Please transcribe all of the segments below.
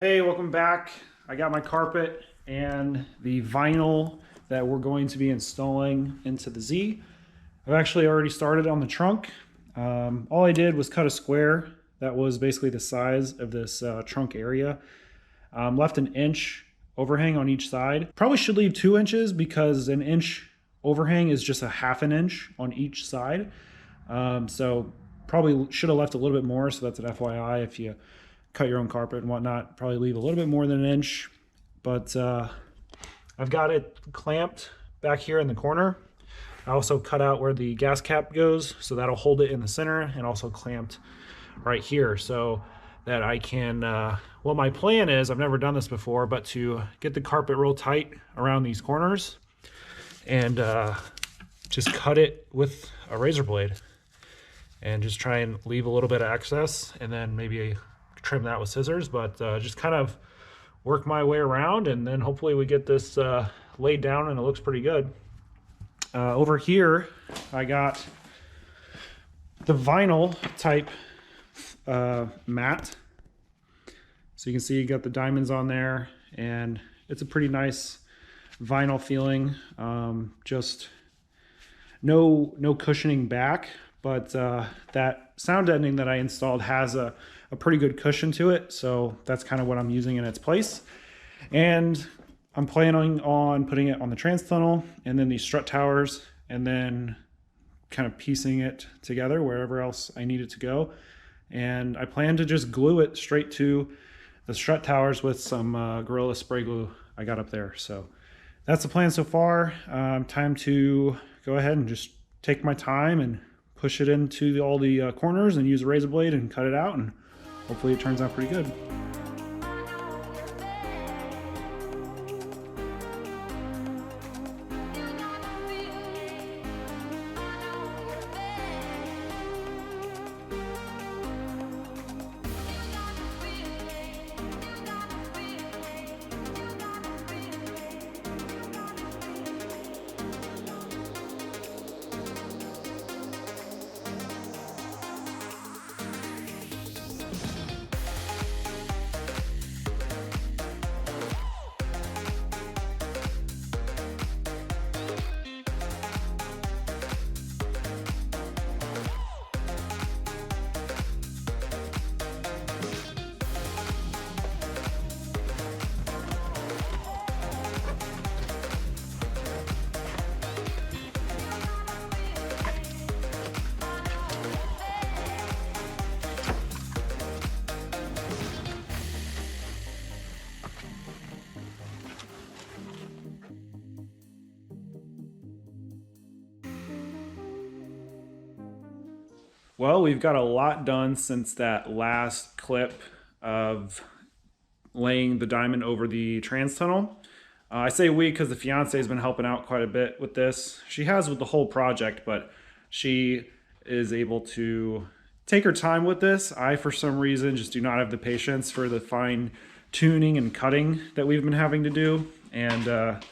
Hey, welcome back. I got my carpet and the vinyl that we're going to be installing into the Z. I've actually already started on the trunk. All I did was cut a square that was basically the size of this trunk area. Left an inch overhang on each side. Probably should leave 2 inches because an inch overhang is just a half an inch on each side. So probably should have left a little bit more. So that's an FYI if you cut your own carpet and whatnot. Probably leave a little bit more than an inch. But I've got it clamped back here in the corner. I also cut out where the gas cap goes, so that'll hold it in the center, and also clamped right here so that I can, well, my plan is, I've never done this before, but to get the carpet real tight around these corners and just cut it with a razor blade and just try and leave a little bit of excess and then maybe trim that with scissors, but just kind of work my way around, and then hopefully we get this laid down and it looks pretty good. Over here, I got the vinyl type mat. So you can see you got the diamonds on there, and it's a pretty nice vinyl feeling. Just no cushioning back, but that sound deadening that I installed has a pretty good cushion to it. So that's kind of what I'm using in its place. And I'm planning on putting it on the trans tunnel and then these strut towers, and then kind of piecing it together wherever else I need it to go. And I plan to just glue it straight to the strut towers with some Gorilla spray glue I got up there. So that's the plan so far. Time to go ahead and just take my time and push it into all the corners and use a razor blade and cut it out, and hopefully it turns out pretty good. Well, we've got a lot done since that last clip of laying the diamond over the trans tunnel. I say we because the fiance has been helping out quite a bit with this. She has with the whole project, but she is able to take her time with this. I, for some reason, just do not have the patience for the fine tuning and cutting that we've been having to do. And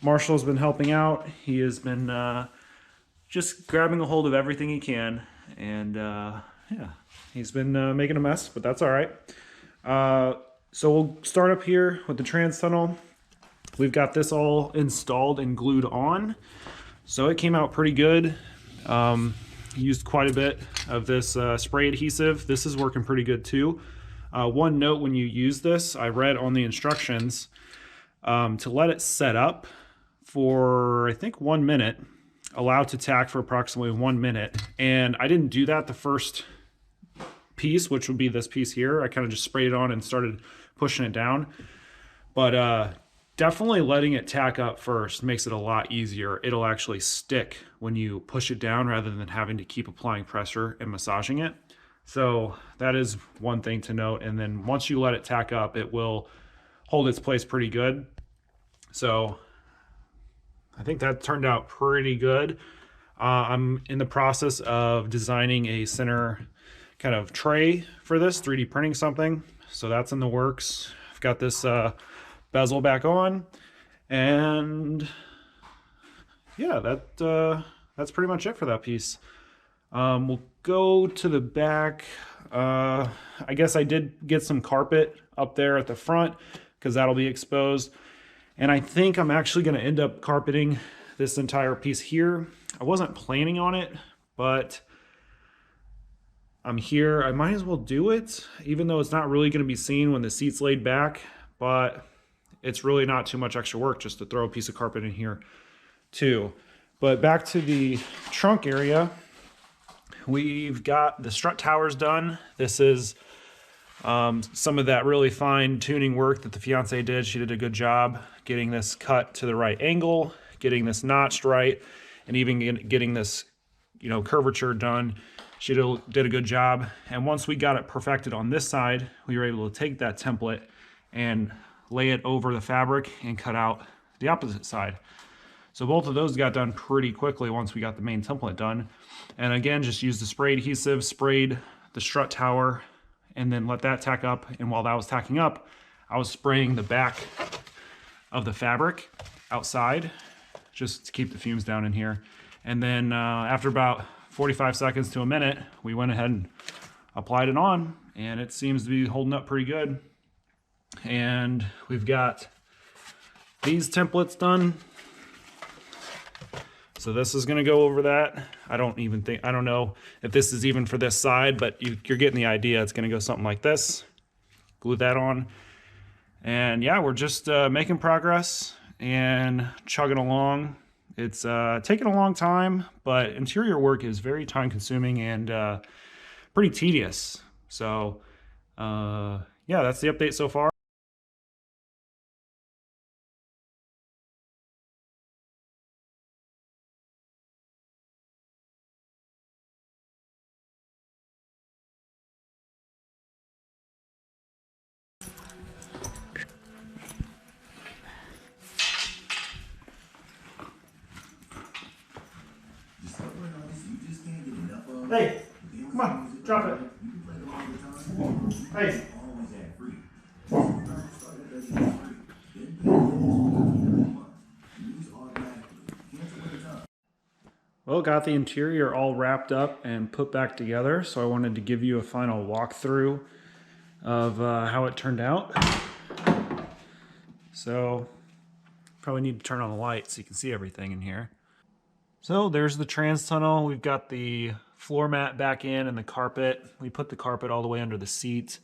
Marshall's been helping out. He has been just grabbing a hold of everything he can. And yeah, he's been making a mess, but that's all right. So we'll start up here with the trans tunnel. We've got this all installed and glued on, so it came out pretty good. Used quite a bit of this spray adhesive. This is working pretty good too. One note when you use this, I read on the instructions to let it set up for, I think, 1 minute. Allowed to tack for approximately 1 minute, and I didn't do that the first piece, which would be this piece here. I kind of just sprayed it on and started pushing it down, but definitely letting it tack up first makes it a lot easier. It'll actually stick when you push it down rather than having to keep applying pressure and massaging it. So that is one thing to note. And then once you let it tack up, it will hold its place pretty good. So I think that turned out pretty good. I'm in the process of designing a center kind of tray for this, 3D printing something. So that's in the works. I've got this bezel back on, and yeah, that's pretty much it for that piece. We'll go to the back. I guess I did get some carpet up there at the front because that'll be exposed. And I think I'm actually going to end up carpeting this entire piece here. I wasn't planning on it, but I'm here. I might as well do it, even though it's not really going to be seen when the seat's laid back, but it's really not too much extra work just to throw a piece of carpet in here too. But back to the trunk area, we've got the strut towers done. This is some of that really fine tuning work that the fiance did. She did a good job getting this cut to the right angle, getting this notched right, and even getting this, curvature done. She did a good job. And once we got it perfected on this side, we were able to take that template and lay it over the fabric and cut out the opposite side. So both of those got done pretty quickly once we got the main template done. And again, just used the spray adhesive, sprayed the strut tower, and then let that tack up. And while that was tacking up, I was spraying the back of the fabric outside just to keep the fumes down in here. And then after about 45 seconds to a minute, we went ahead and applied it on, and it seems to be holding up pretty good. And we've got these templates done. So this is gonna go over that. I don't know if this is even for this side, but you're getting the idea. It's gonna go something like this. Glue that on. And yeah, we're just making progress and chugging along. It's taken a long time, but interior work is very time consuming and pretty tedious. So yeah, that's the update so far. Hey, come on, drop it. Hey. Well, got the interior all wrapped up and put back together, so I wanted to give you a final walkthrough of how it turned out. So, probably need to turn on the light so you can see everything in here. So there's the trans tunnel. We've got the floor mat back in and the carpet. We put the carpet all the way under the seat.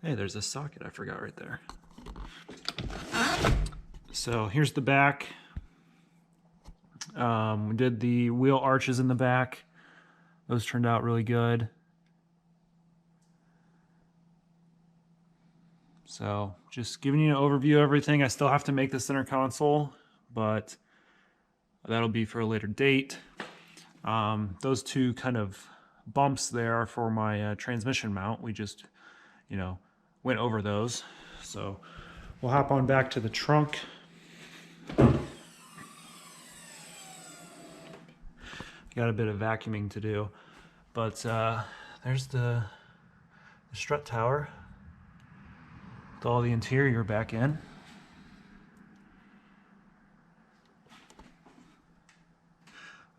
Hey, there's a socket I forgot right there. So here's the back. We did the wheel arches in the back. Those turned out really good. So just giving you an overview of everything. I still have to make the center console, but that'll be for a later date. Those two kind of bumps there are for my transmission mount. We just, went over those. So we'll hop on back to the trunk. Got a bit of vacuuming to do, but there's the strut tower with all the interior back in.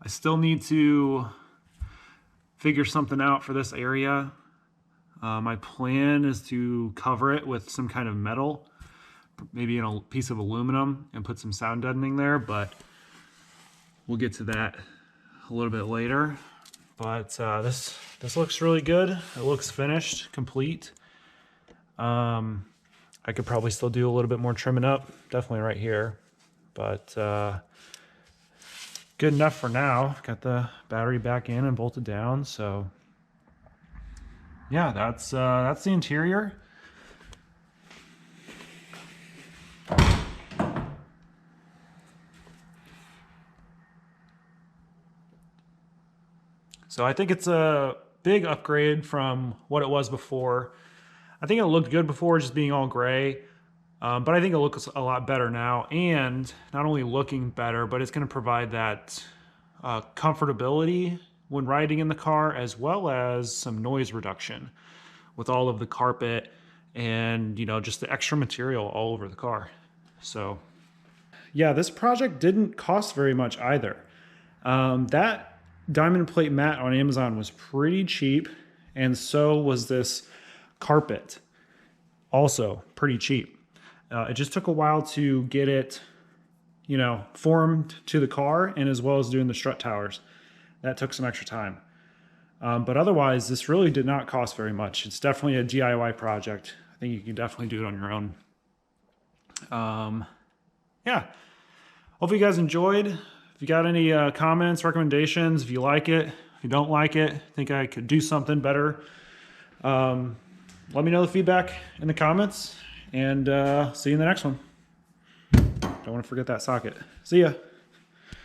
I still need to figure something out for this area. My plan is to cover it with some kind of metal, maybe in a piece of aluminum, and put some sound deadening there, but we'll get to that a little bit later. But this looks really good. It looks finished, complete. I could probably still do a little bit more trimming up, definitely right here, but good enough for now. Got the battery back in and bolted down, so yeah, that's the interior. So I think it's a big upgrade from what it was before. I think it looked good before, just being all gray. But I think it looks a lot better now, and not only looking better, but it's going to provide that comfortability when riding in the car, as well as some noise reduction with all of the carpet and just the extra material all over the car. So yeah, this project didn't cost very much either. That diamond plate mat on Amazon was pretty cheap, and so was this carpet. Also pretty cheap. It just took a while to get it, you know, formed to the car, and as well as doing the strut towers. That took some extra time. But otherwise, this really did not cost very much. It's definitely a DIY project. I think you can definitely do it on your own. Yeah. Hope you guys enjoyed. If you got any comments, recommendations, if you like it, if you don't like it, think I could do something better, let me know the feedback in the comments, and see you in the next one. Don't want to forget that socket. See ya.